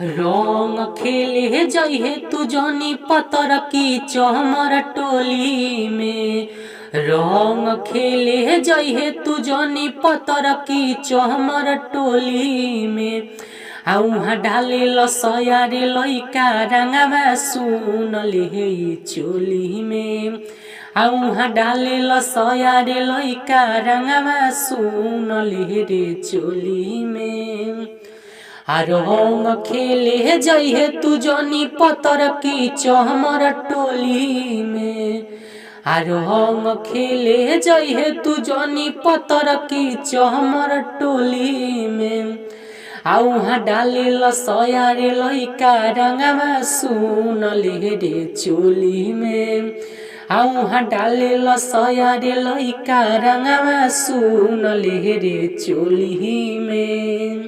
रंग खेले जइहे तू जनी पतर की चमर टोली में। रंग खेले जइहे तू जनी पतर की चमर टोली में। आउहा डाले लसया रे लइका रंगवा सुनले हे चोली में। आउहा डाले लसया रे लइका रंगवा सुनले रे चोली में। रंग खेले जइहे तू जनी पतर की चमर टोली में। रंग खेले जइहे तू जनी पतर की चमर टोली में। आउहा डाले लसया रे लइका रंगवा सुनले रे चोली में। आउहा डाले लसया रे लइका रंगवा सुनले रे चोली में।